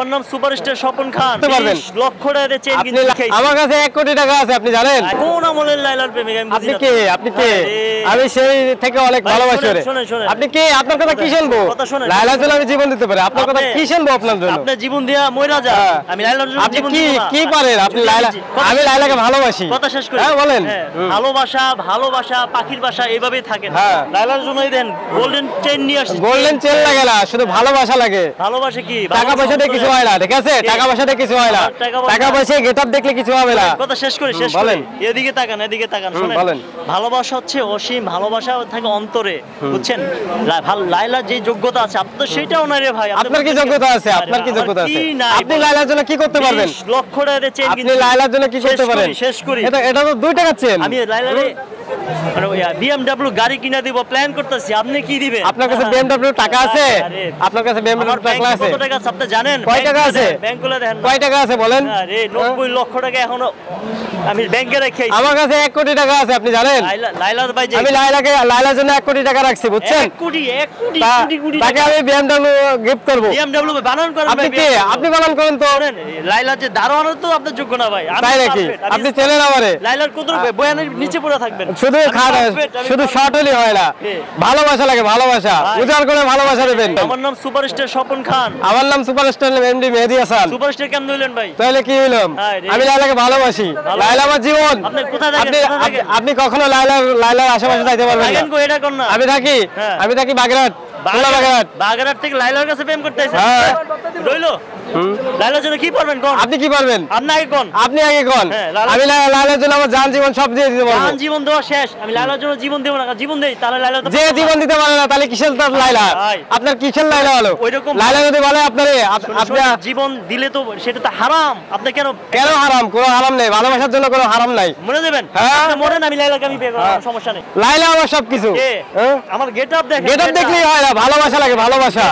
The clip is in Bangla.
আমার নাম সুপারস্টার স্বপন খান। 20 লক্ষ টাকা চেইন কিনতে দেখাইছি। আমার কাছে 1 কোটি টাকা আছে, আপনি জানেন? কোন আমলের লাইলার প্রেমিক আমি বুঝি না। আপনি কে? আমি সেই থেকে অনেক ভালোবাসি ওরে। আপনি কে? আপনার কথা কি শুনবো? লাইলার জন্য আমি জীবন দিতে পারি। আপনার কথা কি শুনবো আপনার জন্য? আপনি জীবন দিয়া মইরা যান। আমি লাইলার জন্য জীবন দিব না। কি পারেন আপনি? আমি লাইলাকে ভালোবাসি। কথা শেষ করি। হ্যাঁ বলেন। ভালোবাসা পাখির বাসা এইভাবেই থাকেন। লাইলার জন্যই দেন গোল্ডেন চেইন নিয়ে আসি। গোল্ডেন চেইন লাগে না, শুধু ভালোবাসা লাগে। ভালোবাসা কি? টাকা পয়সা দিয়ে কিছু হয় না, ঠিক আছে? টাকা পয়সা দিয়ে কিছু হয় না। টাকা পয়সা গেটআপ দেখলে কিছু হবে না। কথা শেষ করি। এদিকে তাকান শুনেন। ভালোবাসা হচ্ছে অসীম, ভালোবাসা থাকে অন্তরে, বুঝছেন? লাইলার যে যোগ্যতা আছে আপনার সেটাও না রে ভাই। আপনার কি যোগ্যতা আছে? আপনি লাইলার জন্য কি করতে পারবেন? 20 লক্ষ টাকা চেইন কিনতে। আপনি লাইলার জন্য কি করতে পারেন? শেষ করি। এটা তো 2 টাকা চেইন। আমি লাইলারে BMW গাড়ি কিনা দিব প্ল্যান করতেছি। আপনি কি দিবেন? আপনার কাছে BMW টাকা আছে? আপনার কাছে BMW টাকা আছে? কত টাকা আছে আপনি জানেন? কয় টাকা আছে? ব্যাংকগুলো দেখেন। কয় টাকা আছে বলেন? আরে 90 লক্ষ টাকা এখনো আমি ব্যাংকে রেখে আইছি। আমার কাছে 1 কোটি টাকা আছে, আপনি জানেন? লাইলার ভাই আমি লাইলার জন্য 1 কোটি টাকা রাখছি, বুঝছেন? 1 কোটি তাকে আমি BMW গিফট করব। BMW বানান করবেন। আপনি কে? আপনি বানান করেন তো। লাইলার যে দারোয়ান তো আপনার যোগ্য না ভাই। তাই নাকি? আপনি চেনেন আমারে? লাইলার কত বয়ানের নিচে পড়ে থাকবেন। শুধু শর্ট হলি হয় না, ভালোবাসা লাগে, ভালোবাসা উজাড় করে ভালোবাসা দেবেন। আমার নাম সুপারস্টার স্বপন খান। আমার নাম সুপারস্টার এমডি মেহেদী হাসান। সুপারস্টার কেমন হইলেন ভাই? তাহলে কি হইলাম? আমি লাইলাকে ভালোবাসি। লাইলা আমার জীবন। আপনি কোথায় থাকেন? আপনি কখনো লাইলার আশেপাশে যাইতে পারবেন না। এটা কোন না? আমি থাকি বাগেরহাট। বাগেরহাট থেকে লাইলার কাছে প্রেম করতে আইছেন? রইলো লাইলার জন্য কি পারবেন কোন? আপনি কি পারবেন? আপনি আগে কোন? আমি লাইলার জন্য আমার জান জীবন সব দিয়ে দিতে পারবো। জান জীবন দেওয়া শেষ। আমি লাইলার জন্য জীবন দেব না। জীবন দেই তাহলে লাইলা তো যে জীবন দিতে পারে না তাহলে কিসের তার লাইলা? আপনার কিসের লাইলা হলো? ওইরকম লাইলা যদি বলে আপনারে আপনি জীবন দিলে তো সেটা তো হারাম। আপনি কেন হারাম? কোনো হারাম নেই, ভালোবাসার জন্য কোনো হারাম নাই। মনে দেবেন? আপনি মরেন, আমি লাইলাকে আমি বিয়ে করব, সমস্যা নেই। লাইলা আমার সবকিছু। আমার গেটআপ দেখেন। গেটআপ দেখলেই হয় না, ভালোবাসা লাগে, ভালোবাসা।